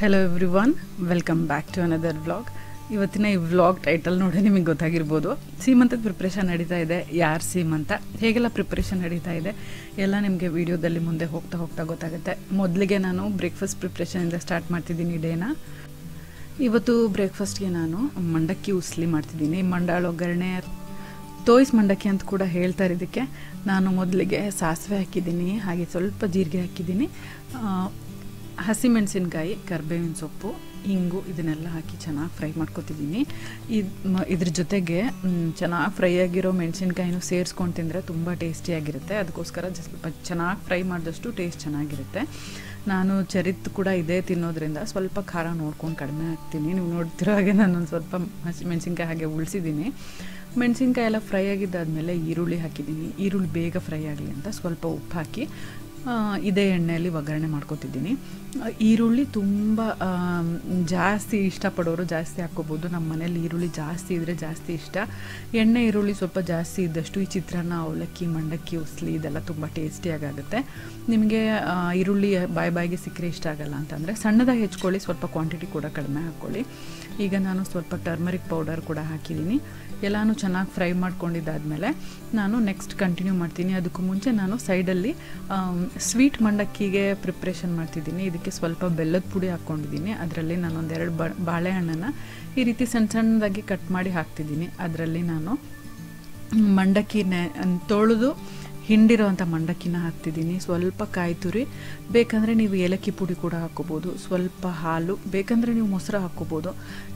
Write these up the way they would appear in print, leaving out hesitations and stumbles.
Hello everyone, welcome back to another vlog. ಇವತ್ತಿನ ಈ vlog title ನೋಡಿ ನಿಮಗೆ ಗೊತ್ತಾಗಿರ್ಬೋದು. ಸೀಮಂತದ ಪ್ರಿಪ್ರೇಷನ್ ನಡೀತಾ ಇದೆ. ಯಾರು ಸೀಮಂತ, ಹೇಗೆಲ್ಲ ಪ್ರಿಪ್ರೇಷನ್ ನಡೀತಾ ಇದೆ ಎಲ್ಲ ನಿಮಗೆ ವಿಡಿಯೋದಲ್ಲಿ ಮುಂದೆ ಹೋಗ್ತಾ ಗೊತ್ತಾಗುತ್ತೆ. ಮೊದಲಿಗೆ ನಾನು ಬ್ರೇಕ್ಫಾಸ್ಟ್ ಪ್ರಿಪ್ರೇಷನಿಂದ ಸ್ಟಾರ್ಟ್ ಮಾಡ್ತಿದ್ದೀನಿ ಡೇನ. ಇವತ್ತು ಬ್ರೇಕ್ಫಾಸ್ಟ್ಗೆ ನಾನು ಮಂಡಕ್ಕಿ ಉಸ್ಲಿ ಮಾಡ್ತಿದ್ದೀನಿ. ಮಂಡಾಳ ಒಗ್ಗರಣೆ, ತೋಯ್ಸ್ ಮಂಡಕ್ಕಿ ಅಂತ ಕೂಡ ಹೇಳ್ತಾರೆ ಇದಕ್ಕೆ. ನಾನು ಮೊದಲಿಗೆ ಸಾಸಿವೆ ಹಾಕಿದ್ದೀನಿ, ಹಾಗೆ ಸ್ವಲ್ಪ ಜೀರಿಗೆ ಹಾಕಿದ್ದೀನಿ, ಹಸಿಮೆಣಸಿನ್ಕಾಯಿ, ಕರಿಬೇವಿನ ಸೊಪ್ಪು, ಹಿಂಗು ಇದನ್ನೆಲ್ಲ ಹಾಕಿ ಚೆನ್ನಾಗಿ ಫ್ರೈ ಮಾಡ್ಕೊತಿದ್ದೀನಿ. ಇದ್ರ ಜೊತೆಗೆ ಚೆನ್ನಾಗಿ ಫ್ರೈ ಆಗಿರೋ ಮೆಣಸಿನ್ಕಾಯಿನೂ ಸೇರಿಸ್ಕೊಂಡು ತಿಂದರೆ ತುಂಬ ಟೇಸ್ಟಿಯಾಗಿರುತ್ತೆ. ಅದಕ್ಕೋಸ್ಕರ ಸ್ವಲ್ಪ ಚೆನ್ನಾಗಿ ಫ್ರೈ ಮಾಡಿದಷ್ಟು ಟೇಸ್ಟ್ ಚೆನ್ನಾಗಿರುತ್ತೆ. ನಾನು ಚರಿತ್ ಕೂಡ ಇದೇ ತಿನ್ನೋದ್ರಿಂದ ಸ್ವಲ್ಪ ಖಾರ ನೋಡ್ಕೊಂಡು ಕಡಿಮೆ ಹಾಕ್ತೀನಿ. ನೀವು ನೋಡ್ತಿರೋ ಹಾಗೆ ನಾನೊಂದು ಸ್ವಲ್ಪ ಮೆಣಸಿನ್ಕಾಯಿ ಹಾಗೆ ಉಳಿಸಿದ್ದೀನಿ. ಮೆಣಸಿನ್ಕಾಯಿ ಎಲ್ಲ ಫ್ರೈ ಆಗಿದ್ದಾದಮೇಲೆ ಈರುಳ್ಳಿ ಹಾಕಿದ್ದೀನಿ. ಈರುಳ್ಳಿ ಬೇಗ ಫ್ರೈ ಆಗಲಿ ಅಂತ ಸ್ವಲ್ಪ ಉಪ್ಪು ಹಾಕಿ ಇದೇ ಎಣ್ಣೆಯಲ್ಲಿ ಒಗ್ಗರಣೆ ಮಾಡ್ಕೊತಿದ್ದೀನಿ. ಈರುಳ್ಳಿ ತುಂಬ ಜಾಸ್ತಿ ಇಷ್ಟಪಡೋರು ಜಾಸ್ತಿ ಹಾಕ್ಕೋಬೋದು. ನಮ್ಮ ಮನೇಲಿ ಈರುಳ್ಳಿ ಜಾಸ್ತಿ ಇದ್ದರೆ ಜಾಸ್ತಿ ಇಷ್ಟ. ಎಣ್ಣೆ ಈರುಳ್ಳಿ ಸ್ವಲ್ಪ ಜಾಸ್ತಿ ಇದ್ದಷ್ಟು ಈ ಚಿತ್ರಾನ್ನ, ಅವಲಕ್ಕಿ, ಮಂಡಕ್ಕಿ, ಉಸ್ಲಿ ಇದೆಲ್ಲ ತುಂಬ ಟೇಸ್ಟಿಯಾಗುತ್ತೆ. ನಿಮಗೆ ಈರುಳ್ಳಿ ಬಾಯಿಗೆ ಸಿಕ್ಕರೆ ಇಷ್ಟ ಆಗಲ್ಲ ಅಂತಂದರೆ ಸಣ್ಣದಾಗಿ ಹೆಚ್ಕೊಳ್ಳಿ, ಸ್ವಲ್ಪ ಕ್ವಾಂಟಿಟಿ ಕೂಡ ಕಡಿಮೆ ಹಾಕ್ಕೊಳ್ಳಿ. ಈಗ ನಾನು ಸ್ವಲ್ಪ ಟರ್ಮರಿಕ್ ಪೌಡರ್ ಕೂಡ ಹಾಕಿದ್ದೀನಿ. ಎಲ್ಲನೂ ಚೆನ್ನಾಗಿ ಫ್ರೈ ಮಾಡ್ಕೊಂಡಿದ್ದಾದಮೇಲೆ ನಾನು ನೆಕ್ಸ್ಟ್ ಕಂಟಿನ್ಯೂ ಮಾಡ್ತೀನಿ. ಅದಕ್ಕೂ ಮುಂಚೆ ನಾನು ಸೈಡಲ್ಲಿ ಸ್ವೀಟ್ ಮಂಡಕ್ಕಿಗೆ ಪ್ರಿಪ್ರೇಷನ್ ಮಾಡ್ತಿದ್ದೀನಿ. ಇದಕ್ಕೆ ಸ್ವಲ್ಪ ಬೆಲ್ಲದ ಪುಡಿ ಹಾಕ್ಕೊಂಡಿದ್ದೀನಿ. ಅದರಲ್ಲಿ ನಾನೊಂದೆರಡು ಬಾಳೆಹಣ್ಣನ್ನು ಈ ರೀತಿ ಸಣ್ಣದಾಗಿ ಕಟ್ ಮಾಡಿ ಹಾಕ್ತಿದ್ದೀನಿ. ಅದರಲ್ಲಿ ನಾನು ಮಂಡಕ್ಕಿನ ತೊಳೆದು ಹಿಂಡಿರೋವಂಥ ಮಂಡಕ್ಕಿನ ಹಾಕ್ತಿದ್ದೀನಿ. ಸ್ವಲ್ಪ ಕಾಯಿ ತುರಿ, ಬೇಕಂದರೆ ನೀವು ಏಲಕ್ಕಿ ಪುಡಿ ಕೂಡ ಹಾಕ್ಕೋಬೋದು. ಸ್ವಲ್ಪ ಹಾಲು, ಬೇಕಂದರೆ ನೀವು ಮೊಸರು ಹಾಕ್ಕೋಬೋದು.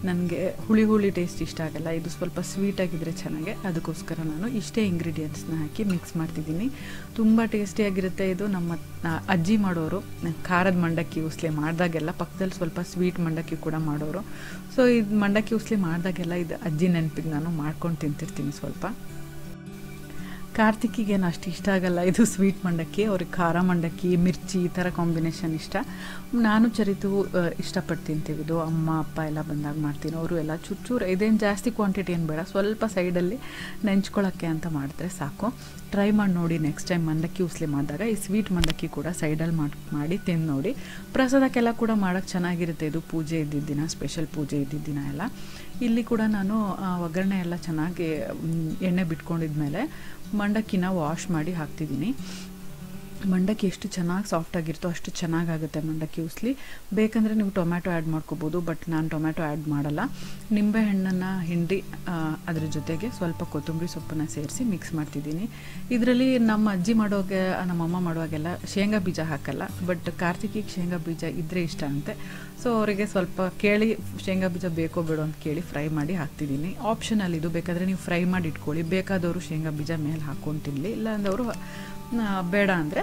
ನನಗೆ ಹುಳಿ ಟೇಸ್ಟ್ ಇಷ್ಟ ಆಗಲ್ಲ, ಇದು ಸ್ವಲ್ಪ ಸ್ವೀಟಾಗಿದ್ದರೆ ಚೆನ್ನಾಗೆ. ಅದಕ್ಕೋಸ್ಕರ ನಾನು ಇಷ್ಟೇ ಇಂಗ್ರೀಡಿಯೆಂಟ್ಸ್ನ ಹಾಕಿ ಮಿಕ್ಸ್ ಮಾಡ್ತಿದ್ದೀನಿ. ತುಂಬ ಟೇಸ್ಟಿಯಾಗಿರುತ್ತೆ ಇದು. ನಮ್ಮ ಅಜ್ಜಿ ಮಾಡೋರು ಖಾರದ ಮಂಡಕ್ಕಿ ಉಸ್ಲಿ ಮಾಡಿದಾಗೆಲ್ಲ ಪಕ್ಕದಲ್ಲಿ ಸ್ವಲ್ಪ ಸ್ವೀಟ್ ಮಂಡಕ್ಕಿ ಕೂಡ ಮಾಡೋರು. ಸೊ ಇದು ಮಂಡಕ್ಕಿ ಉಸ್ಲಿ ಮಾಡಿದಾಗೆಲ್ಲ ಇದು ಅಜ್ಜಿ ನೆನಪಿಗೆ ನಾನು ಮಾಡ್ಕೊಂಡು ತಿಂತಿರ್ತೀನಿ. ಸ್ವಲ್ಪ ಕಾರ್ತಿಕಿಗೇನು ಅಷ್ಟು ಇಷ್ಟ ಆಗಲ್ಲ ಇದು ಸ್ವೀಟ್ ಮಂಡಕ್ಕಿ, ಅವ್ರಿಗೆ ಖಾರ ಮಂಡಕ್ಕಿ, ಮಿರ್ಚಿ ಈ ಥರ ಕಾಂಬಿನೇಷನ್ ಇಷ್ಟ. ನಾನು ಚರಿತು ಇಷ್ಟಪಟ್ಟು ತಿಂತೀವಿ. ಇದು ಅಮ್ಮ ಅಪ್ಪ ಎಲ್ಲ ಬಂದಾಗ ಮಾಡ್ತೀನಿ. ಅವರು ಎಲ್ಲ ಚೂರು ಇದೇನು ಜಾಸ್ತಿ ಕ್ವಾಂಟಿಟಿ ಏನು ಬೇಡ, ಸ್ವಲ್ಪ ಸೈಡಲ್ಲಿ ನೆಂಚ್ಕೊಳ್ಳೋಕ್ಕೆ ಅಂತ ಮಾಡಿದ್ರೆ ಸಾಕು. ಟ್ರೈ ಮಾಡಿ ನೋಡಿ ನೆಕ್ಸ್ಟ್ ಟೈಮ್ ಮಂಡಕ್ಕಿ ಉಸ್ಲಿ ಮಾಡಿದಾಗ ಈ ಸ್ವೀಟ್ ಮಂಡಕ್ಕಿ ಕೂಡ ಸೈಡಲ್ಲಿ ಮಾಡಿ ತಿಂದು ನೋಡಿ. ಪ್ರಸಾದಕ್ಕೆಲ್ಲ ಕೂಡ ಮಾಡೋಕ್ಕೆ ಚೆನ್ನಾಗಿರುತ್ತೆ ಇದು. ಪೂಜೆ ಇದ್ದಿದ್ದಿನ, ಸ್ಪೆಷಲ್ ಪೂಜೆ ಇದ್ದಿದ್ದಿನ ಎಲ್ಲ. ಇಲ್ಲಿ ಕೂಡ ನಾನು ಒಗ್ಗರಣೆ ಎಲ್ಲ ಚೆನ್ನಾಗಿ ಎಣ್ಣೆ ಬಿಟ್ಕೊಂಡಿದ್ಮೇಲೆ ಮಂಡಕ್ಕಿನ ವಾಶ್ ಮಾಡಿ ಹಾಕ್ತಿದ್ದೀನಿ. ಮಂಡಕ್ಕಿ ಎಷ್ಟು ಚೆನ್ನಾಗಿ ಸಾಫ್ಟಾಗಿರ್ತೋ ಅಷ್ಟು ಚೆನ್ನಾಗಾಗುತ್ತೆ ಮಂಡಕ್ಕಿ ಉಸ್ಲಿ. ಬೇಕಂದರೆ ನೀವು ಟೊಮ್ಯಾಟೊ ಆ್ಯಡ್ ಮಾಡ್ಕೋಬೋದು, ಬಟ್ ನಾನು ಟೊಮ್ಯಾಟೊ ಆ್ಯಡ್ ಮಾಡಲ್ಲ. ನಿಂಬೆ ಹಣ್ಣನ್ನು ಹಿಂಡಿ ಅದ್ರ ಜೊತೆಗೆ ಸ್ವಲ್ಪ ಕೊತ್ತಂಬರಿ ಸೊಪ್ಪನ್ನು ಸೇರಿಸಿ ಮಿಕ್ಸ್ ಮಾಡ್ತಿದ್ದೀನಿ. ಇದರಲ್ಲಿ ನಮ್ಮ ಅಜ್ಜಿ ಮಾಡೋಗೆ, ನಮ್ಮಮ್ಮ ಮಾಡುವಾಗೆಲ್ಲ ಶೇಂಗಾ ಬೀಜ ಹಾಕಲ್ಲ, ಬಟ್ ಕಾರ್ತಿಕಿಗೆ ಶೇಂಗಾ ಬೀಜ ಇದ್ದರೆ ಇಷ್ಟ ಅಂತೆ. ಸೊ ಅವರಿಗೆ ಸ್ವಲ್ಪ ಕೇಳಿ ಶೇಂಗಾ ಬೀಜ ಬೇಕೋ ಬೇಡೋ ಅಂತ ಕೇಳಿ ಫ್ರೈ ಮಾಡಿ ಹಾಕ್ತಿದ್ದೀನಿ. ಆಪ್ಷನಲ್ ಇದು, ಬೇಕಾದರೆ ನೀವು ಫ್ರೈ ಮಾಡಿ ಇಟ್ಕೊಳ್ಳಿ. ಬೇಕಾದವರು ಶೇಂಗಾ ಬೀಜ ಮೇಲೆ ಹಾಕ್ಕೊಂಡು ತಿನ್ನಲಿ, ಇಲ್ಲ ಅಂದವರು ಬೇಡ ಅಂದರೆ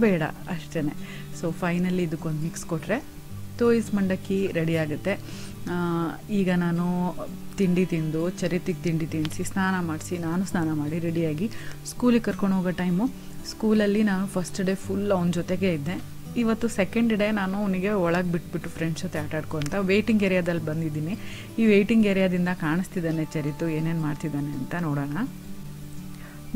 ಬೇಡ ಅಷ್ಟೇ. ಸೊ ಫೈನಲಿ ಇದಕ್ಕೊಂದು ಮಿಕ್ಸ್ ಕೊಟ್ಟರೆ ತೋಯ್ಸ್ ಮಂಡಕ್ಕಿ ರೆಡಿ ಆಗುತ್ತೆ. ಈಗ ನಾನು ತಿಂಡಿ ತಿಂದು ಚರಿತಿಗೆ ತಿಂಡಿ ತಿನ್ನಿಸಿ ಸ್ನಾನ ಮಾಡಿಸಿ, ನಾನು ಸ್ನಾನ ಮಾಡಿ ರೆಡಿಯಾಗಿ ಸ್ಕೂಲಿಗೆ ಕರ್ಕೊಂಡು ಹೋಗೋ ಟೈಮು. ಸ್ಕೂಲಲ್ಲಿ ನಾನು ಫಸ್ಟ್ ಡೇ ಫುಲ್ ಅವನ ಜೊತೆಗೆ ಇದ್ದೆ. ಇವತ್ತು ಸೆಕೆಂಡ್ ಡೇ ನಾನು ಅವನಿಗೆ ಒಳಗೆ ಬಿಟ್ಬಿಟ್ಟು ಫ್ರೆಂಡ್ಸ್ ಜೊತೆ ಆಟಾಡ್ಕೊತ ವೆಯ್ಟಿಂಗ್ ಏರಿಯಾದಲ್ಲಿ ಬಂದಿದ್ದೀನಿ. ಈ ವೆಯ್ಟಿಂಗ್ ಏರಿಯಾದಿಂದ ಕಾಣಿಸ್ತಿದ್ದಾನೆ ಚರಿತು, ಏನೇನು ಮಾಡ್ತಿದ್ದಾನೆ ಅಂತ ನೋಡೋಣ.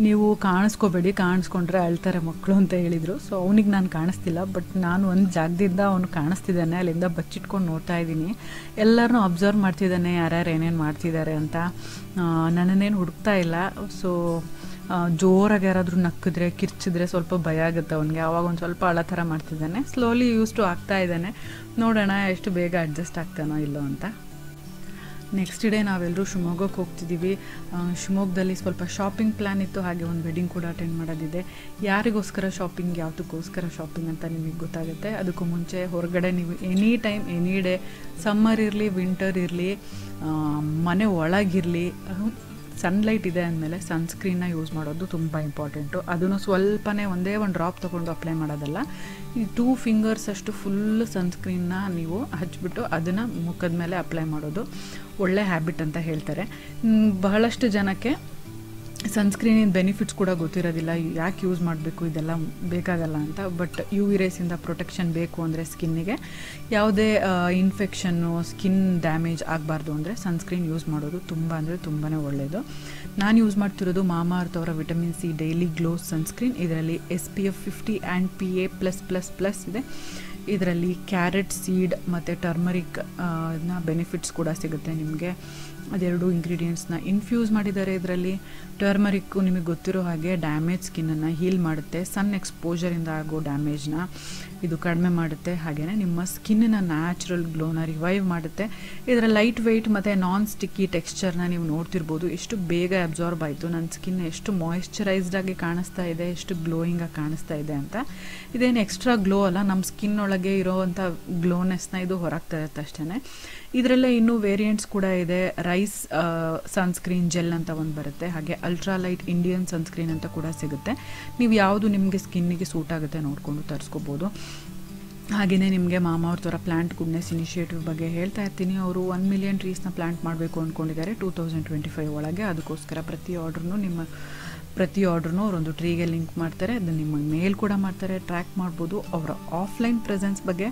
ನೀವು ಕಾಣಿಸ್ಕೋಬೇಡಿ, ಕಾಣಿಸ್ಕೊಂಡ್ರೆ ಅಳ್ತಾರೆ ಮಕ್ಕಳು ಅಂತ ಹೇಳಿದರು. ಸೊ ಅವನಿಗೆ ನಾನು ಕಾಣಿಸ್ತಿಲ್ಲ, ಬಟ್ ನಾನು ಒಂದು ಜಾಗದಿಂದ ಅವನು ಕಾಣಿಸ್ತಿದ್ದಾನೆ. ಅಲ್ಲಿಂದ ಬಚ್ಚಿಟ್ಕೊಂಡು ನೋಡ್ತಾ ಇದ್ದೀನಿ. ಎಲ್ಲರನ್ನೂ ಅಬ್ಸರ್ವ್ ಮಾಡ್ತಿದ್ದಾನೆ, ಯಾರ್ಯಾರು ಏನೇನು ಮಾಡ್ತಿದ್ದಾರೆ ಅಂತ. ನನ್ನನ್ನೇನು ಹುಡುಕ್ತಾ ಇಲ್ಲ. ಸೊ ಜೋರಾಗಿ ಯಾರಾದರೂ ನಕ್ಕಿದ್ರೆ, ಕಿರ್ಚಿದ್ರೆ ಸ್ವಲ್ಪ ಭಯ ಆಗುತ್ತೆ ಅವನಿಗೆ. ಆವಾಗ ಒಂದು ಸ್ವಲ್ಪ ಅಳೋ ಥರ ಮಾಡ್ತಿದ್ದಾನೆ. ಸ್ಲೋಲಿ ಯೂಸ್ ಆಗ್ತಾ ಇದ್ದಾನೆ. ನೋಡೋಣ ಎಷ್ಟು ಬೇಗ ಅಡ್ಜಸ್ಟ್ ಆಗ್ತಾನೋ ಇಲ್ಲೋ ಅಂತ. ನೆಕ್ಸ್ಟ್ ಡೇ ನಾವೆಲ್ಲರೂ ಶಿವಮೊಗ್ಗಕ್ಕೆ ಹೋಗ್ತಿದ್ದೀವಿ. ಶಿವಮೊಗ್ಗದಲ್ಲಿ ಸ್ವಲ್ಪ ಶಾಪಿಂಗ್ ಪ್ಲ್ಯಾನ್ ಇತ್ತು, ಹಾಗೆ ಒಂದು ವೆಡ್ಡಿಂಗ್ ಕೂಡ ಅಟೆಂಡ್ ಮಾಡೋದಿದೆ. ಯಾರಿಗೋಸ್ಕರ ಶಾಪಿಂಗ್, ಯಾವುದಕ್ಕೋಸ್ಕರ ಶಾಪಿಂಗ್ ಅಂತ ನಿಮಗೆ ಗೊತ್ತಾಗುತ್ತೆ. ಅದಕ್ಕೂ ಮುಂಚೆ ಹೊರಗಡೆ ನೀವು any time, any day, summer ಇರಲಿ, ವಿಂಟರ್ ಇರಲಿ, ಮನೆ ಒಳಗಿರಲಿ, ಸನ್ಲೈಟ್ ಇದೆ ಅಂದಮೇಲೆ ಸನ್ಸ್ಕ್ರೀನ್ನ ಯೂಸ್ ಮಾಡೋದು ತುಂಬ ಇಂಪಾರ್ಟೆಂಟು. ಅದನ್ನು ಸ್ವಲ್ಪನೇ ಒಂದೇ ಒಂದು ಡ್ರಾಪ್ ತೊಗೊಂಡು ಅಪ್ಲೈ ಮಾಡೋದಲ್ಲ. ಈ 2 ಫಿಂಗರ್ಸ್ ಅಷ್ಟು ಫುಲ್ ಸನ್ಸ್ಕ್ರೀನ್ನ ನೀವು ಹಚ್ಬಿಟ್ಟು ಅದನ್ನು ಮುಖದ ಮೇಲೆ ಅಪ್ಲೈ ಮಾಡೋದು ಒಳ್ಳೆ ಹ್ಯಾಬಿಟ್ ಅಂತ ಹೇಳ್ತಾರೆ. ಬಹಳಷ್ಟು ಜನಕ್ಕೆ ಸನ್ಸ್ಕ್ರೀನಿನ ಬೆನಿಫಿಟ್ಸ್ ಕೂಡ ಗೊತ್ತಿರೋದಿಲ್ಲ, ಯಾಕೆ ಯೂಸ್ ಮಾಡಬೇಕು, ಇದೆಲ್ಲ ಬೇಕಾಗಲ್ಲ ಅಂತ. ಬಟ್ ಯು ವಿ ರೇಸಿಂದ ಪ್ರೊಟೆಕ್ಷನ್ ಬೇಕು ಅಂದರೆ ಸ್ಕಿನ್ನಿಗೆ, ಯಾವುದೇ ಇನ್ಫೆಕ್ಷನ್ನು, ಸ್ಕಿನ್ ಡ್ಯಾಮೇಜ್ ಆಗಬಾರ್ದು ಅಂದರೆ ಸನ್ಸ್ಕ್ರೀನ್ ಯೂಸ್ ಮಾಡೋದು ತುಂಬ ಅಂದರೆ ತುಂಬಾ ಒಳ್ಳೆಯದು. ನಾನು ಯೂಸ್ ಮಾಡ್ತಿರೋದು ಮಾಮಾಅರ್ತ್ ಅವರ vitamin C daily glow sunscreen. ಇದರಲ್ಲಿ SPF 50 ಆ್ಯಂಡ್ PA+++ ಇದೆ. ಇದರಲ್ಲಿ ಕ್ಯಾರೆಟ್ ಸೀಡ್ ಮತ್ತು ಟರ್ಮರಿಕ್ ಬೆನಿಫಿಟ್ಸ್ ಕೂಡ ಸಿಗುತ್ತೆ ನಿಮಗೆ. ಅದೆರಡು ಇಂಗ್ರೀಡಿಯೆಂಟ್ಸ್ನ ಇನ್ಫ್ಯೂಸ್ ಮಾಡಿದ್ದಾರೆ ಇದರಲ್ಲಿ. ಟರ್ಮರಿಕ್ಕು ನಿಮಗೆ ಗೊತ್ತಿರೋ ಹಾಗೆ ಡ್ಯಾಮೇಜ್ ಸ್ಕಿನ್ನನ್ನು ಹೀಲ್ ಮಾಡುತ್ತೆ, ಸನ್ ಎಕ್ಸ್ಪೋಜರಿಂದ ಆಗೋ ಡ್ಯಾಮೇಜ್ನ ಇದು ಕಡಿಮೆ ಮಾಡುತ್ತೆ, ಹಾಗೆಯೇ ನಿಮ್ಮ ಸ್ಕಿನ್ನ ನ್ಯಾಚುರಲ್ ಗ್ಲೋನ ರಿವೈವ್ ಮಾಡುತ್ತೆ. ಇದರ ಲೈಟ್ ವೆಯ್ಟ್ ಮತ್ತು ನಾನ್ ಸ್ಟಿಕ್ಕಿ ಟೆಕ್ಸ್ಚರ್ನ ನೀವು ನೋಡ್ತಿರ್ಬೋದು, ಎಷ್ಟು ಬೇಗ ಅಬ್ಸಾರ್ಬ್ ಆಯಿತು, ನನ್ನ ಸ್ಕಿನ್ ಎಷ್ಟು ಮಾಯಿಶ್ಚರೈಸ್ಡ್ ಆಗಿ ಕಾಣಿಸ್ತಾ ಇದೆ, ಎಷ್ಟು ಗ್ಲೋಯಿಂಗಾಗಿ ಕಾಣಿಸ್ತಾ ಇದೆ ಅಂತ. ಇದೇನು ಎಕ್ಸ್ಟ್ರಾ ಗ್ಲೋ ಅಲ್ಲ, ನಮ್ಮ ಸ್ಕಿನ್ ಒಳಗೆ ಇರೋವಂಥ ಗ್ಲೋನೆಸ್ನ ಇದು ಹೊರಗೆ ತರುತ್ತೆ ಅಷ್ಟೇ. ಇದರಲ್ಲೇ ಇನ್ನೂ ವೇರಿಯಂಟ್ಸ್ ಕೂಡ ಇದೆ. ರೈಸ್ ಸನ್ಸ್ಕ್ರೀನ್ ಜೆಲ್ ಅಂತ ಒಂದು ಬರುತ್ತೆ, ಹಾಗೆ ಅಲ್ಟ್ರಾ ಲೈಟ್ ಇಂಡಿಯನ್ ಸನ್ಸ್ಕ್ರೀನ್ ಅಂತ ಕೂಡ ಸಿಗುತ್ತೆ. ನೀವು ಯಾವುದು ನಿಮಗೆ ಸ್ಕಿನ್ನಿಗೆ ಸೂಟ್ ಆಗುತ್ತೆ ನೋಡಿಕೊಂಡು ತರಿಸ್ಕೋಬೋದು. ಹಾಗೆಯೇ ನಿಮಗೆ ಮಾಮಾಅರ್ತ್ ಅವರ ಪ್ಲಾಂಟ್ ಗುಡ್ನೆಸ್ ಇನಿಷಿಯೇಟಿವ್ ಬಗ್ಗೆ ಹೇಳ್ತಾ ಇರ್ತೀನಿ. ಅವರು 1 ಮಿಲಿಯನ್ ಟ್ರೀಸ್ನ ಪ್ಲಾಂಟ್ ಮಾಡಬೇಕು ಅಂದ್ಕೊಂಡಿದ್ದಾರೆ 2025 ಒಳಗೆ. ಅದಕ್ಕೋಸ್ಕರ ಪ್ರತಿ ಆರ್ಡ್ರೂ ಅವರೊಂದು ಟ್ರೀಗೆ ಲಿಂಕ್ ಮಾಡ್ತಾರೆ, ಅದನ್ನು ನಿಮಗೆ ಮೇಲ್ ಕೂಡ ಮಾಡ್ತಾರೆ, ಟ್ರ್ಯಾಕ್ ಮಾಡ್ಬೋದು. ಅವರ ಆಫ್ಲೈನ್ ಪ್ರೆಸೆನ್ಸ್ ಬಗ್ಗೆ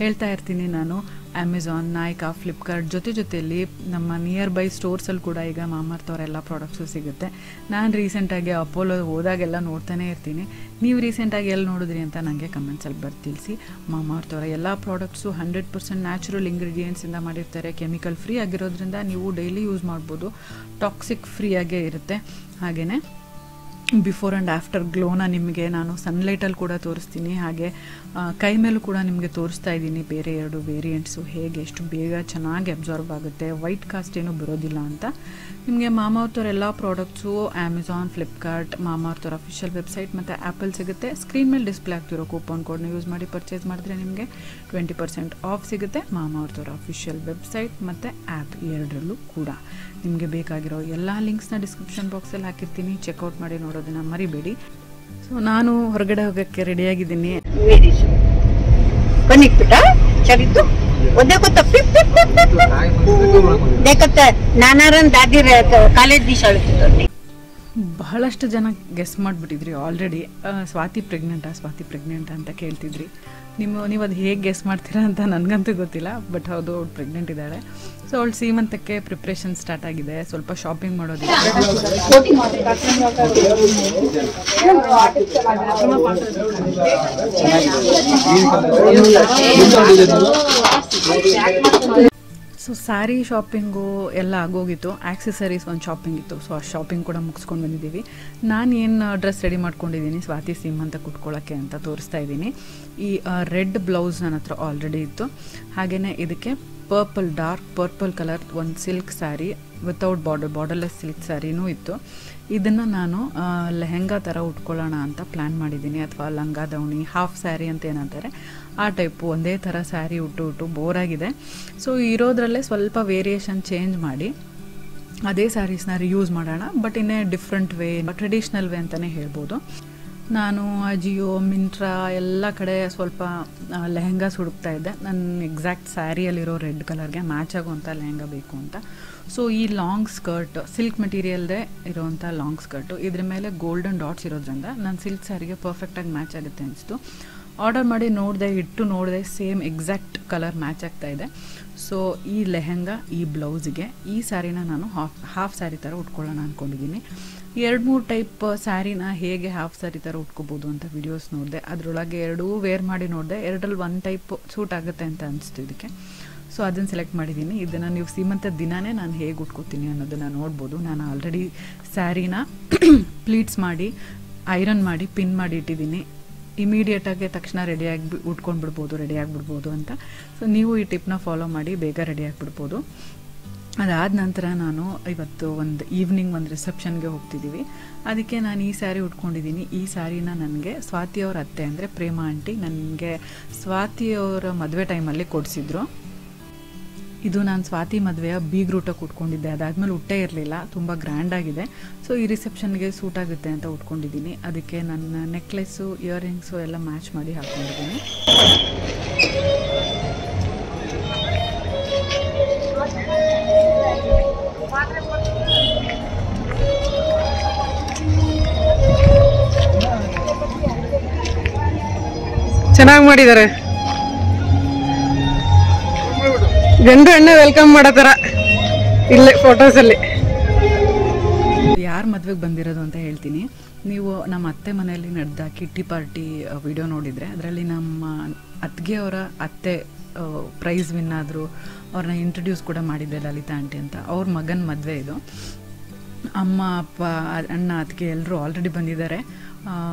ಹೇಳ್ತಾ ಇರ್ತೀನಿ ನಾನು. ಅಮೆಝಾನ್, ನಾಯ್ಕಾ, ಫ್ಲಿಪ್ಕಾರ್ಟ್ ಜೊತೆಯಲ್ಲಿ ನಮ್ಮ ನಿಯರ್ ಬೈ ಸ್ಟೋರ್ಸಲ್ಲಿ ಕೂಡ ಈಗ ಮಾಮಾಅರ್ತ್ ಅವರ ಎಲ್ಲ ಪ್ರಾಡಕ್ಟ್ಸು ಸಿಗುತ್ತೆ. ನಾನು ರೀಸೆಂಟಾಗಿ ಅಪೋಲೋ ಹೋದಾಗೆಲ್ಲ ನೋಡ್ತಾನೆ ಇರ್ತೀನಿ. ನೀವು ರೀಸೆಂಟಾಗಿ ಎಲ್ಲಿ ನೋಡಿದ್ರಿ ಅಂತ ನನಗೆ ಕಮೆಂಟ್ಸಲ್ಲಿ ತಿಳಿಸಿ. ಮಾಮಾಅರ್ತ್ ಅವರ ಎಲ್ಲ ಪ್ರಾಡಕ್ಟ್ಸು 100% ನ್ಯಾಚುರಲ್ ಇಂಗ್ರೀಡಿಯೆಂಟ್ಸಿಂದ ಮಾಡಿರ್ತಾರೆ, ಕೆಮಿಕಲ್ ಫ್ರೀ ಆಗಿರೋದ್ರಿಂದ ನೀವು ಡೈಲಿ ಯೂಸ್ ಮಾಡ್ಬೋದು, ಟಾಕ್ಸಿಕ್ ಫ್ರೀ ಆಗೇ ಇರುತ್ತೆ. ಹಾಗೆಯೇ ಬಿಫೋರ್ ಆ್ಯಂಡ್ ಆಫ್ಟರ್ ಗ್ಲೋನ ನಿಮಗೆ ನಾನು ಸನ್ಲೈಟಲ್ಲಿ ಕೂಡ ತೋರಿಸ್ತೀನಿ, ಹಾಗೆ ಕೈ ಮೇಲೂ ಕೂಡ ನಿಮಗೆ ತೋರಿಸ್ತಾ ಇದ್ದೀನಿ ಬೇರೆ 2 ವೇರಿಯಂಟ್ಸು ಹೇಗೆ ಎಷ್ಟು ಬೇಗ ಚೆನ್ನಾಗಿ ಅಬ್ಸಾರ್ಬ್ ಆಗುತ್ತೆ, ವೈಟ್ ಕಾಸ್ಟ್ ಏನೂ ಬರೋದಿಲ್ಲ ಅಂತ. ನಿಮಗೆ ಮಾಮಾಅರ್ತ್ ಅವರ ಎಲ್ಲ ಪ್ರಾಡಕ್ಟ್ಸು ಅಮೆಝಾನ್, ಫ್ಲಿಪ್ಕಾರ್ಟ್, ಮಾಮಾಅರ್ತ್ ಅವರ ಅಫಿಷಿಯಲ್ ವೆಬ್ಸೈಟ್ ಮತ್ತು ಆ್ಯಪಲ್ ಸಿಗುತ್ತೆ. ಸ್ಕ್ರೀನ್ ಮೇಲೆ ಡಿಸ್ಪ್ಲೇ ಆಗ್ತಿರೋ ಕೂಪನ್ ಕೋಡ್ನ ಯೂಸ್ ಮಾಡಿ ಪರ್ಚೇಸ್ ಮಾಡಿದ್ರೆ ನಿಮಗೆ 20% ಆಫ್ ಸಿಗುತ್ತೆ. ಮಾಮಾಅರ್ತ್ ಅವರ ಅಫಿಷಿಯಲ್ ವೆಬ್ಸೈಟ್ ಮತ್ತು ಆ್ಯಪ್ ಎರಡರಲ್ಲೂ ಕೂಡ. ನಿಮಗೆ ಬೇಕಾಗಿರೋ ಎಲ್ಲ ಲಿಂಕ್ಸ್ನ ಡಿಸ್ಕ್ರಿಪ್ಷನ್ ಬಾಕ್ಸಲ್ಲಿ ಹಾಕಿರ್ತೀನಿ, ಚೆಕ್ಔಟ್ ಮಾಡಿ ನೋಡೋದನ್ನು ಮರಿಬೇಡಿ. ಸೊ ನಾನು ಹೊರಗಡೆ ಹೋಗೋಕ್ಕೆ ರೆಡಿಯಾಗಿದ್ದೀನಿ. ಬಹಳಷ್ಟು ಜನ ಗೆಸ್ ಮಾಡಿಬಿಟ್ಟಿದ್ರಿ ಆಲ್ರೆಡಿ. ಸ್ವಾತಿ ಪ್ರೆಗ್ನೆಂಟಾ ಅಂತ ಕೇಳ್ತಿದ್ರಿ. ನೀವು ಅದು ಹೇಗೆ ಗೆಸ್ ಮಾಡ್ತೀರಾ ಅಂತ ನನಗಂತೂ ಗೊತ್ತಿಲ್ಲ, ಬಟ್ ಹೌದು ಅವಳು ಪ್ರೆಗ್ನೆಂಟ್ ಇದ್ದಾಳೆ. ಸೊ ಅವಳು ಸೀಮಂತಕ್ಕೆ ಪ್ರಿಪ್ರೇಷನ್ ಸ್ಟಾರ್ಟ್ ಆಗಿದೆ, ಸ್ವಲ್ಪ ಶಾಪಿಂಗ್ ಮಾಡೋದಿದೆ. ಸೊ ಸ್ಯಾರಿ ಶಾಪಿಂಗು ಎಲ್ಲ ಆಗೋಗಿತ್ತು, ಆಕ್ಸೆಸರೀಸ್ ಒಂದು ಶಾಪಿಂಗ್ ಇತ್ತು. ಸೊ ಆ ಶಾಪಿಂಗ್ ಕೂಡ ಮುಗಿಸ್ಕೊಂಡು ಬಂದಿದ್ದೀವಿ. ನಾನು ಏನು ಡ್ರೆಸ್ ರೆಡಿ ಮಾಡ್ಕೊಂಡಿದ್ದೀನಿ ಸ್ವಾತಿ ಸೀಮಂತ ಕುಟ್ಕೊಳ್ಳೋಕ್ಕೆ ಅಂತ ತೋರಿಸ್ತಾ ಇದ್ದೀನಿ. ಈ ರೆಡ್ ಬ್ಲೌಸ್ ನನ್ನ ಹತ್ರ ಆಲ್ರೆಡಿ ಇತ್ತು. ಹಾಗೆಯೇ ಇದಕ್ಕೆ ಡಾರ್ಕ್ ಪರ್ಪಲ್ ಕಲರ್ ಒಂದು silk sari without borderless silk ಸ್ಯಾರಿನೂ ಇತ್ತು. ಇದನ್ನು ನಾನು ಲೆಹೆಂಗಾ ಥರ ಉಟ್ಕೊಳ್ಳೋಣ ಅಂತ ಪ್ಲ್ಯಾನ್ ಮಾಡಿದ್ದೀನಿ, ಅಥವಾ ಲಂಗ ದಾವಣಿ, ಹಾಫ್ ಸ್ಯಾರಿ ಅಂತ ಏನಂತಾರೆ ಆ ಟೈಪು. ಒಂದೇ ಥರ ಸ್ಯಾರಿ ಉಟ್ಟು ಬೋರಾಗಿದೆ. ಸೊ ಇರೋದ್ರಲ್ಲೇ ಸ್ವಲ್ಪ ವೇರಿಯೇಷನ್ ಚೇಂಜ್ ಮಾಡಿ ಅದೇ ಸ್ಯಾರೀಸ್ನ ರಿಯೂಸ್ ಮಾಡೋಣ, ಬಟ್ ಇನ್ನೇ ಡಿಫ್ರೆಂಟ್ ವೇ, ಟ್ರೆಡಿಷ್ನಲ್ ವೇ ಅಂತಲೇ ಹೇಳ್ಬೋದು. ನಾನು ಅಜಿಯೋ, ಮಿಂಟ್ರಾ ಎಲ್ಲ ಕಡೆ ಸ್ವಲ್ಪ ಲೆಹೆಂಗಾಸ್ ಹುಡುಕ್ತಾ ಇದ್ದೆ. ನನ್ನ ಎಕ್ಸಾಕ್ಟ್ ಸ್ಯಾರಿಯಲ್ಲಿರೋ ರೆಡ್ ಕಲರ್ಗೆ ಮ್ಯಾಚ್ ಆಗುವಂಥ ಲೆಹೆಂಗಾ ಬೇಕು ಅಂತ. ಸೊ ಈ ಲಾಂಗ್ ಸ್ಕರ್ಟ್, ಸಿಲ್ಕ್ ಮೆಟೀರಿಯಲ್ದೇ ಇರೋವಂಥ ಲಾಂಗ್ ಸ್ಕರ್ಟು, ಇದ್ರ ಮೇಲೆ ಗೋಲ್ಡನ್ ಡಾಟ್ಸ್ ಇರೋದ್ರಿಂದ ನನ್ನ ಸಿಲ್ಕ್ ಸ್ಯಾರಿಗೆ ಪರ್ಫೆಕ್ಟಾಗಿ ಮ್ಯಾಚ್ ಆಗುತ್ತೆ ಅನಿಸ್ತು. ಆರ್ಡರ್ ಮಾಡಿ ನೋಡಿದೆ, ಸೇಮ್ ಎಕ್ಸಾಕ್ಟ್ ಕಲರ್ ಮ್ಯಾಚ್ ಆಗ್ತಾ ಇದೆ. ಸೊ ಈ ಲೆಹೆಂಗಾ, ಈ ಬ್ಲೌಸಿಗೆ ಈ ಸ್ಯಾರಿನ ನಾನು ಹಾಫ್ ಸ್ಯಾರಿ ಥರ ಉಟ್ಕೊಳ್ಳೋಣ ಅಂದ್ಕೊಂಡಿದ್ದೀನಿ. 2-3 ಟೈಪ್ ಸ್ಯಾರಿನ ಹೇಗೆ ಹಾಫ್ ಸ್ಯಾರಿ ಥರ ಉಟ್ಕೋಬೋದು ಅಂತ ವಿಡಿಯೋಸ್ ನೋಡಿದೆ. ಅದರೊಳಗೆ 2 ವೇರ್ ಮಾಡಿ ನೋಡಿದೆ, 2ರಲ್ಲಿ 1 ಟೈಪ್ ಸೂಟ್ ಆಗುತ್ತೆ ಅಂತ ಅನಿಸ್ತು ಇದಕ್ಕೆ. ಸೊ ಅದನ್ನು ಸೆಲೆಕ್ಟ್ ಮಾಡಿದ್ದೀನಿ. ಇದನ್ನು ನೀವು ಸೀಮಂತದ ದಿನವೇ ನಾನು ಹೇಗೆ ಉಟ್ಕೋತೀನಿ ಅನ್ನೋದನ್ನು ನೋಡ್ಬೋದು. ನಾನು ಆಲ್ರೆಡಿ ಸ್ಯಾರಿನ ಪ್ಲೀಟ್ಸ್ ಮಾಡಿ, ಐರನ್ ಮಾಡಿ, ಪಿನ್ ಮಾಡಿ ಇಟ್ಟಿದ್ದೀನಿ. ಇಮಿಡಿಯೇಟಾಗಿ ತಕ್ಷಣ ರೆಡಿ ಆಗಿಬಿಡ್ಬೋದು ಅಂತ. ಸೊ ನೀವು ಈ ಟಿಪ್ನ ಫಾಲೋ ಮಾಡಿ ಬೇಗ ರೆಡಿ ಆಗಿಬಿಡ್ಬೋದು. ಅದಾದ ನಂತರ ನಾನು ಇವತ್ತು ಈವ್ನಿಂಗ್ ಒಂದು ರಿಸೆಪ್ಷನ್ಗೆ ಹೋಗ್ತಿದ್ದೀವಿ. ಅದಕ್ಕೆ ನಾನು ಈ ಸ್ಯಾರಿ ಉಟ್ಕೊಂಡಿದ್ದೀನಿ. ಈ ಸ್ಯಾರಿನ ನನಗೆ ಸ್ವಾತಿಯವ್ರ ಅತ್ತೆ ಅಂದರೆ ಪ್ರೇಮ ಆಂಟಿ ನನಗೆ ಸ್ವಾತಿಯವರ ಮದುವೆ ಟೈಮಲ್ಲಿ ಕೊಡಿಸಿದ್ರು. ಇದು ನಾನು ಸ್ವಾತಿ ಮದುವೆಯ ಬೀಗ್ರೂಟಕ್ಕೆ ಉಟ್ಕೊಂಡಿದ್ದೆ. ಅದಾದಮೇಲೆ ಉಟ್ಟೇ ಇರಲಿಲ್ಲ, ತುಂಬ ಗ್ರ್ಯಾಂಡಾಗಿದೆ. ಸೊ ಈ ರಿಸೆಪ್ಷನ್ಗೆ ಸೂಟ್ ಆಗುತ್ತೆ ಅಂತ ಉಟ್ಕೊಂಡಿದ್ದೀನಿ. ಅದಕ್ಕೆ ನನ್ನ ನೆಕ್ಲೆಸ್ಸು, ಇಯರಿಂಗ್ಸು ಎಲ್ಲ ಮ್ಯಾಚ್ ಮಾಡಿ ಹಾಕ್ಕೊಂಡಿದ್ದೀನಿ. ಚೆನ್ನಾಗಿ ಮಾಡಿದ್ದಾರೆ, ಗಂಡು ಹೆಣ್ಣು ವೆಲ್ಕಮ್ ಮಾಡೋ ಥರ ಇಲ್ಲೇ ಫೋಟೋಸಲ್ಲಿ. ಯಾರು ಮದುವೆಗೆ ಬಂದಿರೋದು ಅಂತ ಹೇಳ್ತೀನಿ. ನೀವು ನಮ್ಮ ಅತ್ತೆ ಮನೆಯಲ್ಲಿ ನಡೆದ ಕಿಟ್ಟಿ ಪಾರ್ಟಿ ವಿಡಿಯೋ ನೋಡಿದರೆ ಅದರಲ್ಲಿ ನಮ್ಮ ಅವರ ಅತ್ತೆ ಪ್ರೈಸ್ ವಿನ್ ಆದರು. ಅವ್ರನ್ನ ಇಂಟ್ರೊಡ್ಯೂಸ್ ಕೂಡ ಮಾಡಿದ್ದೆ ಲಲಿತಾ ಆಂಟಿ ಅಂತ. ಅವ್ರ ಮಗನ ಮದುವೆ ಇದು. ಅಮ್ಮ ಅಪ್ಪ ಅಣ್ಣ ಅತ್ತಿಗೆ ಎಲ್ಲರೂ ಆಲ್ರೆಡಿ ಬಂದಿದ್ದಾರೆ.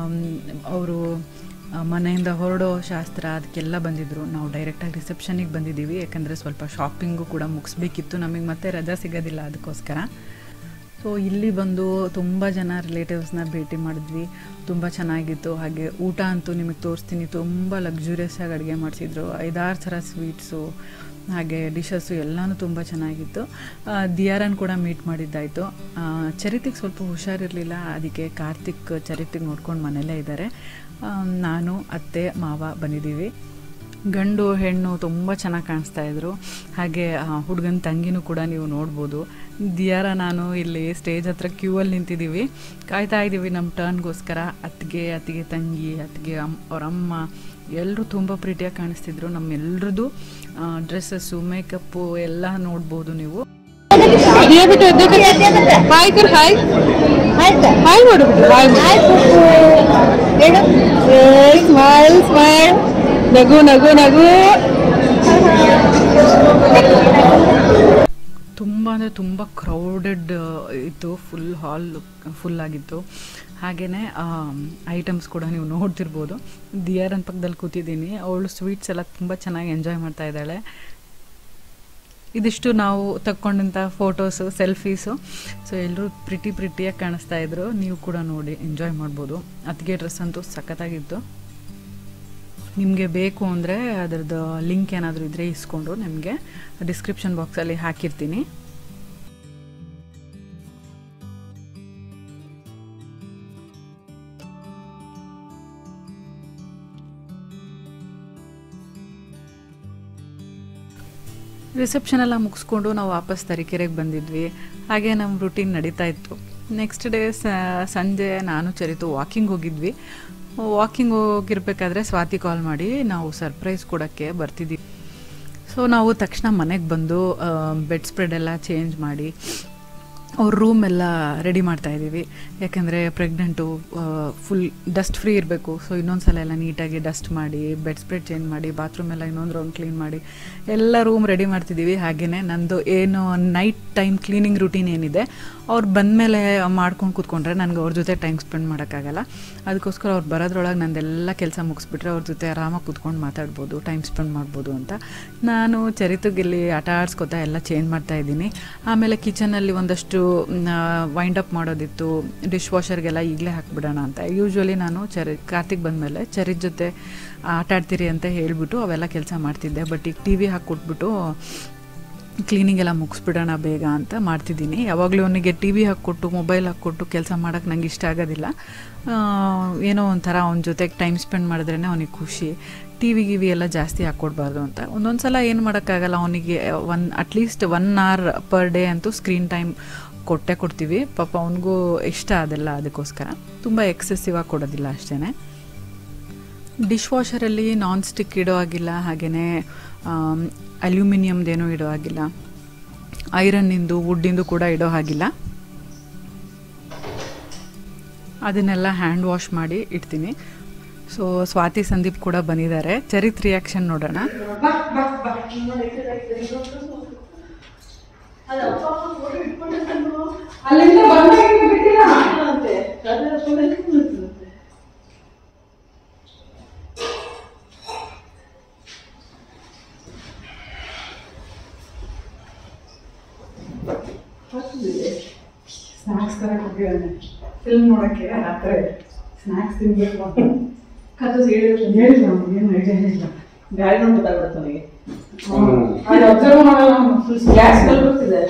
ಅವರು ಮನೆಯಿಂದ ಹೊರಡೋ ಶಾಸ್ತ್ರ ಅದಕ್ಕೆಲ್ಲ ಬಂದಿದ್ದರು. ನಾವು ಡೈರೆಕ್ಟಾಗಿ ರಿಸೆಪ್ಷನಿಗೆ ಬಂದಿದ್ದೀವಿ, ಯಾಕಂದರೆ ಸ್ವಲ್ಪ ಶಾಪಿಂಗು ಕೂಡ ಮುಗಿಸ್ಬೇಕಿತ್ತು. ನಮಗೆ ಮತ್ತೆ ರಜಾ ಸಿಗೋದಿಲ್ಲ, ಅದಕ್ಕೋಸ್ಕರ. ಸೊ ಇಲ್ಲಿ ಬಂದು ತುಂಬ ಜನ ರಿಲೇಟಿವ್ಸ್ನ ಭೇಟಿ ಮಾಡಿದ್ವಿ. ತುಂಬ ಚೆನ್ನಾಗಿತ್ತು. ಹಾಗೆ ಊಟ ಅಂತೂ ನಿಮಗೆ ತೋರಿಸ್ತೀನಿ, ತುಂಬ ಲಕ್ಸುರಿಯಸ್ ಆಗಿ ಅಡುಗೆ ಮಾಡಿಸಿದ್ರು. 5-6 ಥರ ಸ್ವೀಟ್ಸು ಹಾಗೆ ಡಿಶಸ್ಸು ಎಲ್ಲನೂ ತುಂಬ ಚೆನ್ನಾಗಿತ್ತು. ದಿಯಾರನ್ ಕೂಡ ಮೀಟ್ ಮಾಡಿದ್ದಾಯಿತು. ಚರಿತಿಗೆ ಸ್ವಲ್ಪ ಹುಷಾರಿರಲಿಲ್ಲ, ಅದಕ್ಕೆ ಕಾರ್ತಿಕ್ ಚರಿತಿಗೆ ನೋಡ್ಕೊಂಡು ಮನೆಯಲ್ಲೇ ಇದ್ದಾರೆ. ನಾನು ಅತ್ತೆ ಮಾವ ಬಂದಿದ್ದೀವಿ. ಗಂಡು ಹೆಣ್ಣು ತುಂಬ ಚೆನ್ನಾಗಿ ಕಾಣಿಸ್ತಾಯಿದ್ರು. ಹಾಗೆ ಹುಡುಗನ ತಂಗಿನೂ ಕೂಡ ನೀವು ನೋಡ್ಬೋದು. ದಿಯಾರ ನಾನು ಇಲ್ಲಿ ಸ್ಟೇಜ್ ಹತ್ರ ಕ್ಯೂವಲ್ಲಿ ನಿಂತಿದ್ದೀವಿ, ಕಾಯ್ತಾ ಇದ್ದೀವಿ ನಮ್ಮ ಟರ್ನ್ಗೋಸ್ಕರ. ಅತ್ತಿಗೆ ತಂಗಿ ಅವ್ರ ಅಮ್ಮ ಎಲ್ಲರೂ ತುಂಬ ಪ್ರೀತಿಯಾಗಿ ಕಾಣಿಸ್ತಿದ್ರು. ನಮ್ಮೆಲ್ಲರದ್ದು ಡ್ರೆಸ್ಸಸ್ಸು ಮೇಕಪ್ಪು ಎಲ್ಲ ನೋಡ್ಬೋದು ನೀವು. ನಗು ನಗು ನಗು. ತುಂಬ ಅಂದರೆ ತುಂಬ ಕ್ರೌಡೆಡ್ ಇತ್ತು. ಫುಲ್ ಹಾಲ್ ಫುಲ್ ಆಗಿತ್ತು. ಹಾಗೆಯೇ ಐಟಮ್ಸ್ ಕೂಡ ನೀವು ನೋಡ್ತಿರ್ಬೋದು. ದಿಯಾರನ್ ಪಕ್ಕದಲ್ಲಿ ಕೂತಿದ್ದೀನಿ. ಅವಳು ಸ್ವೀಟ್ಸ್ ಎಲ್ಲ ತುಂಬ ಚೆನ್ನಾಗಿ ಎಂಜಾಯ್ ಮಾಡ್ತಾ ಇದ್ದಾಳೆ. ಇದಿಷ್ಟು ನಾವು ತಕ್ಕೊಂಡಂಥ ಫೋಟೋಸು, ಸೆಲ್ಫೀಸು. ಸೊ ಎಲ್ಲರೂ ಪ್ರಿಟಿಯಾಗಿ ಕಾಣಿಸ್ತಾ ಇದ್ರು. ನೀವು ಕೂಡ ನೋಡಿ ಎಂಜಾಯ್ ಮಾಡ್ಬೋದು. ಅತ್ತಿಗೆ ಡ್ರೆಸ್ ಅಂತೂ ಸಖತ್ತಾಗಿತ್ತು. ನಿಮಗೆ ಬೇಕು ಅಂದರೆ ಅದರದ್ದು ಲಿಂಕ್ ಏನಾದರೂ ಇದ್ದರೆ ಇಸ್ಕೊಂಡು ನಿಮಗೆ ಡಿಸ್ಕ್ರಿಪ್ಷನ್ ಬಾಕ್ಸಲ್ಲಿ ಹಾಕಿರ್ತೀನಿ. ರಿಸೆಪ್ಷನ್ ಎಲ್ಲ ಮುಗಿಸ್ಕೊಂಡು ನಾವು ವಾಪಸ್ ತರೀಕೆರೆಗೆ ಬಂದಿದ್ವಿ. ಹಾಗೆ ನಮ್ಮ ರೂಟೀನ್ ನಡೀತಾ ಇತ್ತು. ನೆಕ್ಸ್ಟ್ ಡೇ ಸಂಜೆ ನಾನು ಚರಿತು ವಾಕಿಂಗ್ ಹೋಗಿದ್ವಿ. ವಾಕಿಂಗ್ ಹೋಗಿರ್ಬೇಕಾದ್ರೆ ಸ್ವಾತಿ ಕಾಲ್ ಮಾಡಿ ನಾವು ಸರ್ಪ್ರೈಸ್ ಕೊಡೋಕ್ಕೆ ಬರ್ತಿದ್ವಿ. ಸೊ ನಾವು ತಕ್ಷಣ ಮನೆಗೆ ಬಂದು ಬೆಡ್ ಸ್ಪ್ರೆಡ್ ಎಲ್ಲ ಚೇಂಜ್ ಮಾಡಿ ಅವ್ರ ರೂಮ್ ಎಲ್ಲ ರೆಡಿ ಮಾಡ್ತಾಯಿದ್ದೀವಿ. ಯಾಕೆಂದರೆ ಪ್ರೆಗ್ನೆಂಟು ಫುಲ್ ಡಸ್ಟ್ ಫ್ರೀ ಇರಬೇಕು. ಸೊ ಇನ್ನೊಂದು ಸಲ ಎಲ್ಲ ನೀಟಾಗಿ ಡಸ್ಟ್ ಮಾಡಿ ಬೆಡ್ ಸ್ಪ್ರೆಡ್ ಚೇಂಜ್ ಮಾಡಿ ಬಾತ್ರೂಮ್ ಎಲ್ಲ ಇನ್ನೊಂದು ರೌಂಡ್ ಕ್ಲೀನ್ ಮಾಡಿ ಎಲ್ಲ ರೂಮ್ ರೆಡಿ ಮಾಡ್ತಿದ್ದೀವಿ. ಹಾಗೆಯೇ ನಂದು ಏನು ನೈಟ್ ಟೈಮ್ ಕ್ಲೀನಿಂಗ್ ರೂಟೀನ್ ಏನಿದೆ ಅವ್ರು ಬಂದಮೇಲೆ ಮಾಡ್ಕೊಂಡು ಕೂತ್ಕೊಂಡ್ರೆ ನನಗೆ ಅವ್ರ ಜೊತೆ ಟೈಮ್ ಸ್ಪೆಂಡ್ ಮಾಡೋಕ್ಕಾಗಲ್ಲ. ಅದಕ್ಕೋಸ್ಕರ ಅವ್ರು ಬರೋದ್ರೊಳಗೆ ನಂದೆಲ್ಲ ಕೆಲಸ ಮುಗಿಸ್ಬಿಟ್ರೆ ಅವ್ರ ಜೊತೆ ಆರಾಮಾಗಿ ಕೂತ್ಕೊಂಡು ಮಾತಾಡ್ಬೋದು, ಟೈಮ್ ಸ್ಪೆಂಡ್ ಮಾಡ್ಬೋದು ಅಂತ ನಾನು ಚರಿತಗಿಲ್ಲಿ ಆಟ ಆಡಿಸ್ಕೊತಾ ಎಲ್ಲ ಚೇಂಜ್ ಮಾಡ್ತಾಯಿದ್ದೀನಿ. ಆಮೇಲೆ ಕಿಚನಲ್ಲಿ ಒಂದಷ್ಟು ವೈಂಡ್ ಅಪ್ ಮಾಡೋದಿತ್ತು. ಡಿಶ್ ವಾಷರ್ಗೆಲ್ಲ ಈಗಲೇ ಹಾಕ್ಬಿಡೋಣ ಅಂತ. ಯೂಶ್ವಲಿ ನಾನು ಕಾರ್ತಿಕ್ ಬಂದಮೇಲೆ ಚರಿತ್ ಜೊತೆ ಆಟ ಆಡ್ತೀರಿ ಅಂತ ಹೇಳಿಬಿಟ್ಟು ಅವೆಲ್ಲ ಕೆಲಸ ಮಾಡ್ತಿದ್ದೆ. ಬಟ್ ಈಗ ಟಿ ವಿ ಹಾಕ್ಕೊಟ್ಬಿಟ್ಟು ಕ್ಲೀನಿಂಗ್ ಎಲ್ಲ ಮುಗಿಸ್ಬಿಡೋಣ ಬೇಗ ಅಂತ ಮಾಡ್ತಿದ್ದೀನಿ. ಯಾವಾಗಲೂ ಅವನಿಗೆ ಟಿ ವಿ ಹಾಕ್ಕೊಟ್ಟು ಮೊಬೈಲ್ ಹಾಕ್ಕೊಟ್ಟು ಕೆಲಸ ಮಾಡೋಕ್ಕೆ ನಂಗೆ ಇಷ್ಟ ಆಗೋದಿಲ್ಲ. ಏನೋ ಒಂಥರ ಅವನ ಜೊತೆಗೆ ಟೈಮ್ ಸ್ಪೆಂಡ್ ಮಾಡಿದ್ರೇ ಅವನಿಗೆ ಖುಷಿ. ಟಿ ವಿ ಎಲ್ಲ ಜಾಸ್ತಿ ಹಾಕ್ಕೊಡ್ಬಾರ್ದು ಅಂತ. ಒಂದೊಂದು ಸಲ ಏನು ಮಾಡೋಕ್ಕಾಗಲ್ಲ, ಅವನಿಗೆ ಅಟ್ಲೀಸ್ಟ್ 1 hour ಪರ್ ಡೇ ಅಂತೂ ಸ್ಕ್ರೀನ್ ಟೈಮ್ ಕೊಡ್ತೀವಿ. ಪಾಪ ಅವನಿಗೂ ಇಷ್ಟ ಅದೆಲ್ಲ, ಅದಕ್ಕೋಸ್ಕರ ತುಂಬ ಎಕ್ಸೆಸಿವ್ ಆಗಿ ಕೊಡೋದಿಲ್ಲ ಅಷ್ಟೇ. ಡಿಶ್ ವಾಷರಲ್ಲಿ ನಾನ್ ಸ್ಟಿಕ್ ಇಡೋ ಆಗಿಲ್ಲ, ಹಾಗೆಯೇ ಅಲ್ಯೂಮಿನಿಯಮ್ದೇನೂ ಇಡೋ ಆಗಿಲ್ಲ, ಐರನ್ನಿಂದು ವುಡ್ಡಿಂದು ಕೂಡ ಇಡೋ ಹಾಗಿಲ್ಲ. ಅದನ್ನೆಲ್ಲ ಹ್ಯಾಂಡ್ ವಾಶ್ ಮಾಡಿ ಇಡ್ತೀನಿ. ಸೊ ಸ್ವಾತಿ ಸಂದೀಪ್ ಕೂಡ ಬಂದಿದ್ದಾರೆ. ಚರಿತ್ ರಿಯಾಕ್ಷನ್ ನೋಡೋಣ. ಸ್ನಾಕ್ಸ್ ತರ ಕೊಟ್ಟಿದ್ದಾನೆ ಫಿಲ್ಮ್ ನೋಡಕ್ಕೆ. ರಾತ್ರಿ ಸ್ನಾಕ್ಸ್ ತಿನ್ಬೇಕು ಕದ್ದು ಹೇಳಿ ನಮ್ಗೆ ಏನು ಐಡಿಯಾ ಇಲ್ಲ. ಗಾಡಿ ನೋಡಿ ಗೊತ್ತಾಗ್ಬಿಡುತ್ತೆ ನನಗೆ. ಅದು ಅಬ್ಸರ್ವ್ ಮಾಡಲ್ಲ, ಫುಲ್ ಗ್ಯಾಸ್ ಬರ್ತಿದೆ.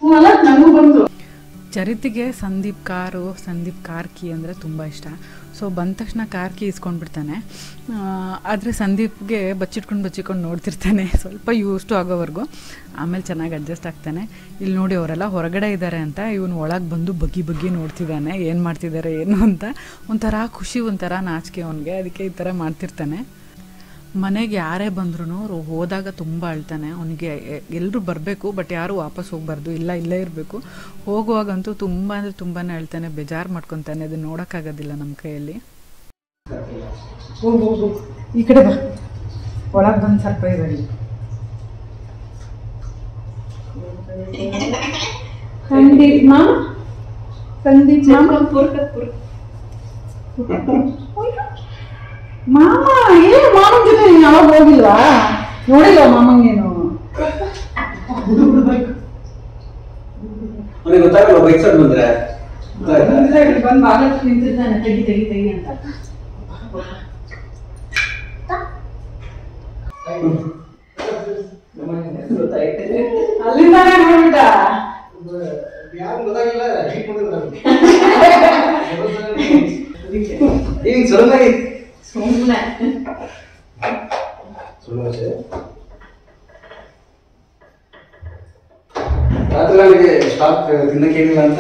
ಅಲ್ಲ ನನಗೂ ಬಂತು. ಚರಿತಿಗೆ ಸಂದೀಪ್ ಕಾರ್ ಕೀ ಅಂದರೆ ತುಂಬ ಇಷ್ಟ. ಸೊ ಬಂದ ತಕ್ಷಣ ಕಾರ್ ಕೀ ಇಸ್ಕೊಂಡ್ಬಿಡ್ತಾನೆ. ಆದರೆ ಸಂದೀಪ್ಗೆ ಬಚ್ಚಿಟ್ಕೊಂಡು ನೋಡ್ತಿರ್ತಾನೆ ಸ್ವಲ್ಪ ಯೂಸ್ಟು ಆಗೋವರೆಗೂ. ಆಮೇಲೆ ಚೆನ್ನಾಗಿ ಅಡ್ಜಸ್ಟ್ ಆಗ್ತಾನೆ. ಇಲ್ಲಿ ನೋಡಿ ಅವರೆಲ್ಲ ಹೊರಗಡೆ ಇದ್ದಾರೆ ಅಂತ ಇವನು ಒಳಗೆ ಬಂದು ಬಗ್ಗಿ ನೋಡ್ತಿದ್ದಾನೆ, ಏನು ಮಾಡ್ತಿದ್ದಾರೆ ಏನು ಅಂತ. ಒಂಥರ ಖುಷಿ, ಒಂಥರ ನಾಚಿಕೆ ಅವನಿಗೆ. ಅದಕ್ಕೆ ಈ ಥರ ಮಾಡ್ತಿರ್ತಾನೆ. ಮನೆಗೆ ಯಾರೇ ಬಂದ್ರೂ ಅವ್ರು ಹೋದಾಗ ತುಂಬ ಅಳ್ತಾನೆ. ಅವನಿಗೆ ಎಲ್ಲರೂ ಬರಬೇಕು, ಬಟ್ ಯಾರೂ ವಾಪಸ್ ಹೋಗ್ಬಾರ್ದು, ಇಲ್ಲೇ ಇರಬೇಕು. ಹೋಗುವಾಗಂತೂ ತುಂಬ ಅಂದರೆ ತುಂಬಾ ಅಳ್ತಾನೆ, ಬೇಜಾರು ಮಾಡ್ಕೊತಾನೆ. ಅದು ನೋಡೋಕ್ಕಾಗೋದಿಲ್ಲ ನಮ್ಮ ಕೈಯಲ್ಲಿ. ಹೋಗು ಈ ಕಡೆ ಬಾ, ಒಳಗೆ ಬಂದು ಸರ್ಪ್ರೈಸ್ ಆಗಿ. ಸಂದೀಪ್ ಮಾಮ, ಸಂದೀಪ್ ಮಾಮ ಮಾಮ ಏನು ಮಾಮನ ಜೊತೆ ನೀನು ಯಾವಾಗ ಹೋಗಿಲ್ವಾ? ನೋಡಿಲ್ವಾ ಮಾಮಂಗೇನು? ಗೊತ್ತಾಗಲ್ಲ ಬೈಕ್ ಸೈಡ್ ಬಂದ್ರೆ ಬಂದು ಬಾಗಿಲು ನಿಂತಿದ್ದಾನೆ, ತೆಗಿ ಅಂತ. ಅಲ್ಲಿಂದಾನೆ ನೋಡ್ಬಿಟ್ಟ. ಯಾರು ಗೊತ್ತಾಗಿಲ್ಲ, ಈಗ ಸಡನ್ನಾಗಿ ಸುಮ್ಮನೆ ರಾತ್ರಿ ನನಗೆ ಸ್ಟಾಕ್ ತಿನ್ನಕ್ಕೆ ಏನಿಲ್ಲ ಅಂತ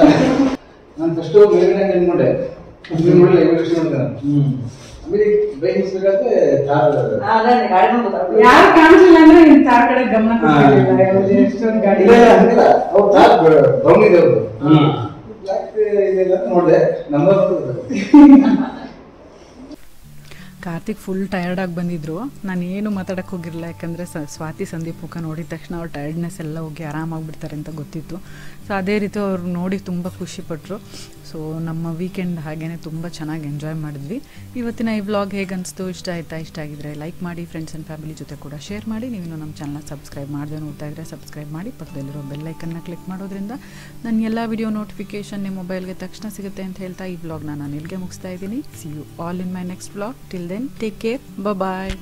ನಾನು ಫಸ್ಟು ಮೇಲ್ಗಡೆ ಅನ್ಕೊಂಡೆ, ನೋಡಿಲ್ಲ ನೋಡ್ತಾನೆ. ಆಮೇಲೆ ಬೈಕ್ ಮುಗಿಸ್ಬೇಕಾದ್ರೆ ಯಾರು ಕಾಣಿಸಿಲ್ಲ ಅಂದ್ರೆ ಇನ್ ತಾರ್ ಕಡೆ ಗಮನ ಕೊಡ್ತಿರ್ಲಿಲ್ಲ. ಎಷ್ಟೊಂದು ಗಾಡಿ ಅವ್ರು ತಾರ್ ಬ್ರೌನ್ ಇದೆ, ಅವ್ರು ಬ್ಲ್ಯಾಕ್ ಇದೆಲ್ಲ ನೋಡಿದೆ. ನಂಬರ್ ಕಾರ್ತಿಕ್ ಫುಲ್ ಟಯರ್ಡಾಗಿ ಬಂದಿದ್ರು. ನಾನು ಏನು ಮಾತಾಡೋಕ್ಕೆ ಹೋಗಿರಲಿಲ್ಲ, ಯಾಕಂದರೆ ಸ್ವಾತಿ ಸಂದೀಪ್ ಮುಖ ನೋಡಿದ ತಕ್ಷಣ ಅವ್ರ ಟಯರ್ಡ್ನೆಸ್ ಎಲ್ಲ ಹೋಗಿ ಆರಾಮಾಗಿಬಿಡ್ತಾರೆ ಅಂತ ಗೊತ್ತಿತ್ತು. ಸೊ ಅದೇ ರೀತಿ ಅವ್ರು ನೋಡಿ ತುಂಬ ಖುಷಿಪಟ್ಟರು. ಸೊ ನಮ್ಮ ವೀಕೆಂಡ್ ಹಾಗೇ ತುಂಬ ಚೆನ್ನಾಗಿ ಎಂಜಾಯ್ ಮಾಡಿದ್ವಿ. ಇವತ್ತಿನ ಈ ವ್ಲಾಗ್ ಹೇಗೆ ಅನಿಸ್ತು, ಇಷ್ಟ ಆಗಿದ್ರೆ ಲೈಕ್ ಮಾಡಿ, ಫ್ರೆಂಡ್ಸ್ ಆ್ಯಂಡ್ ಫ್ಯಾಮಿಲಿ ಜೊತೆ ಕೂಡ ಶೇರ್ ಮಾಡಿ. ನೀವಿನ್ನೂ ನಮ್ಮ ಚಾನಲ್ನ ಸಬ್ಸ್ಕ್ರೈಬ್ ಮಾಡದೆ ನೋಡ್ತಾ ಇದ್ದರೆ ಸಬ್ಸ್ಕ್ರೈಬ್ ಮಾಡಿ, ಪಕ್ಕದಲ್ಲಿರೋ ಬೆಲ್ಲೈಕನ್ನ ಕ್ಲಿಕ್ ಮಾಡೋದ್ರಿಂದ ನನ್ನ ಎಲ್ಲ ವಿಡಿಯೋ ನೋಟಿಫಿಕೇಷನ್ ನಿಮ್ಮ ಮೊಬೈಲ್ಗೆ ತಕ್ಷಣ ಸಿಗುತ್ತೆ ಅಂತ ಹೇಳ್ತಾ ಈ ವ್ಲಾಗ್ನ ನಾನು ಇಲ್ಲಿಗೆ ಮುಗಿಸ್ತಾ ಇದ್ದೀನಿ. See you all in my next vlog. Till then take care, bye.